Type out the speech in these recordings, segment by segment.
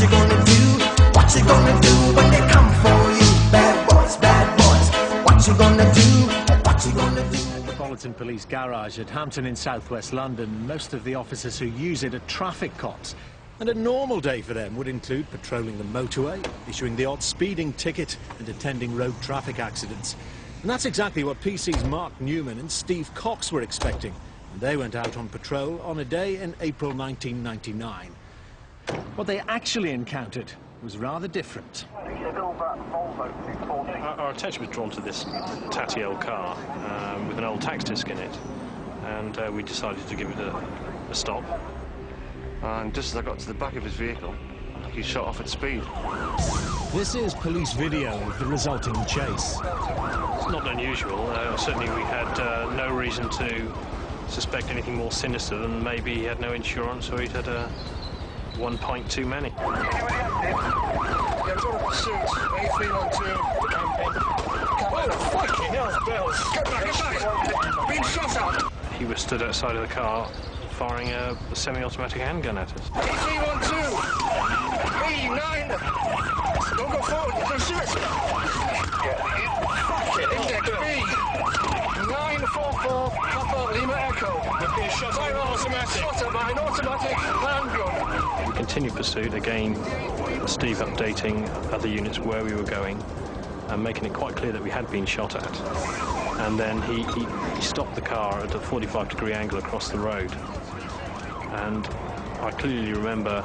you gonna do? What you gonna do when they come for you? Bad boys, what you gonna do? What you gonna do? The Metropolitan Police Garage at Hampton in southwest London, most of the officers who use it are traffic cops. And a normal day for them would include patrolling the motorway, issuing the odd speeding ticket and attending road traffic accidents. And that's exactly what PC's Mark Newman and Steve Cox were expecting. And they went out on patrol on a day in April 1999. What they actually encountered was rather different. Our attention was drawn to this tatty old car with an old tax disc in it, and we decided to give it a stop. And just as I got to the back of his vehicle, he shot off at speed. This is police video of the resulting chase. It's not unusual. Certainly we had no reason to suspect anything more sinister than maybe he had no insurance or he'd had one pint too many. He was stood outside of the car firing a semi-automatic handgun at us. A312, B9, don't go forward, you can shoot. Index B, 944, Papa Lima Echo. We're being shot by an automatic handgun. We continued pursuit, again, Steve updating other units where we were going and making it quite clear that we had been shot at. And then he stopped the car at a 45-degree angle across the road. And I clearly remember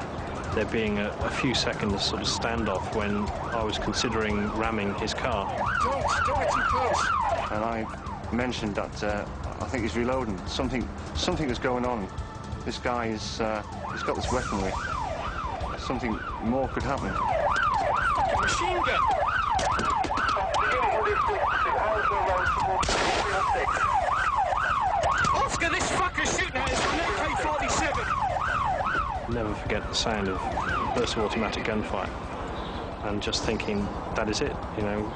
there being a few seconds sort of standoff when I was considering ramming his car. Don't get too close. And I mentioned that I think he's reloading. Something is going on. This guy is he's got this weaponry. Something more could happen. Machine gun. Oscar, this fucker's shooting at us from an AK-47. Never forget the sound of bursts of automatic gunfire and just thinking, that is it, you know,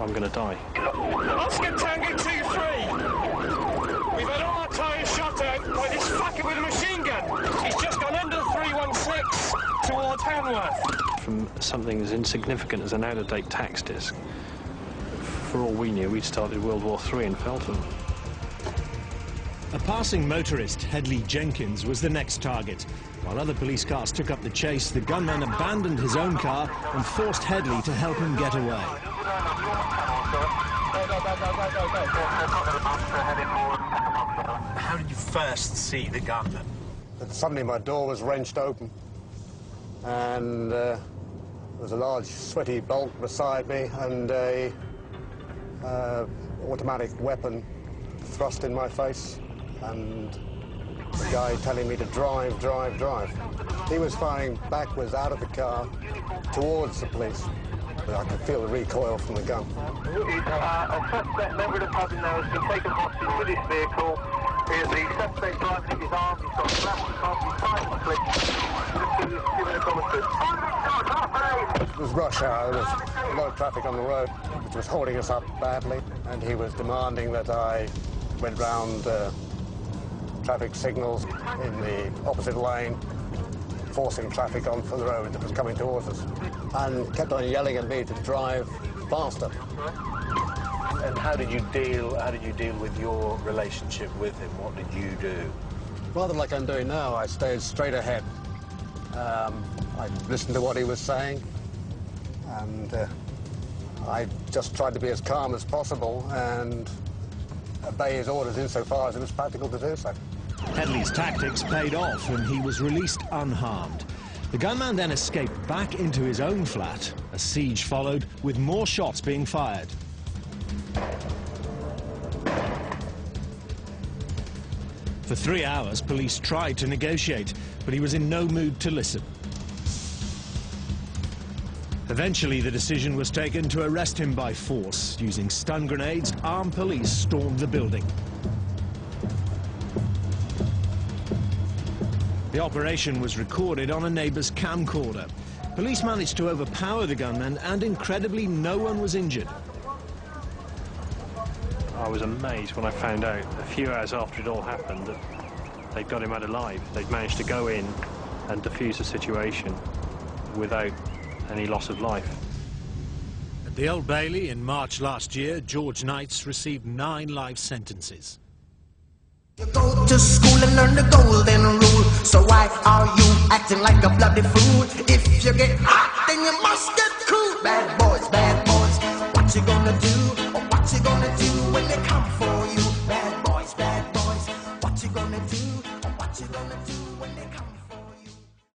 I'm going to die. Oscar Tango 2-3. We've had all our tyres shot out by this fucker with a machine gun. He's just gone under the 316 towards Hanworth. From something as insignificant as an out-of-date tax disc, for all we knew, we'd started World War III in Feltham. A passing motorist, Headley Jenkins, was the next target. While other police cars took up the chase, the gunman abandoned his own car and forced Headley to help him get away. How did you first see the gunman? Suddenly my door was wrenched open and there was a large sweaty bulk beside me and a automatic weapon thrust in my face, and the guy telling me to drive, drive, drive. He was firing backwards out of the car towards the police, but I could feel the recoil from the gun. A suspect member of the public now has been taken hostage with his vehicle. The suspect driving his arm, he's got flash across his side clip. Given a commentary. It was rush hour, there was a lot of traffic on the road, which was holding us up badly, and he was demanding that I went round traffic signals in the opposite lane, forcing traffic onto the road that was coming towards us, and kept on yelling at me to drive faster. And how did you deal with your relationship with him? What did you do? Rather like I'm doing now, I stayed straight ahead. I listened to what he was saying, and I just tried to be as calm as possible and obey his orders insofar as it was practical to do so. Headley's tactics paid off and he was released unharmed. The gunman then escaped back into his own flat. A siege followed, with more shots being fired. For 3 hours, police tried to negotiate, but he was in no mood to listen. Eventually, the decision was taken to arrest him by force. Using stun grenades, armed police stormed the building. The operation was recorded on a neighbour's camcorder. Police managed to overpower the gunman, and incredibly, no one was injured. I was amazed when I found out, a few hours after it all happened, that they'd got him out alive. They'd managed to go in and defuse the situation. without any loss of life. At the Old Bailey in March last year, George Knights received 9 life sentences. You go to school and learn the golden rule, so why are you acting like a bloody fool? If you get hot, then you must get cool.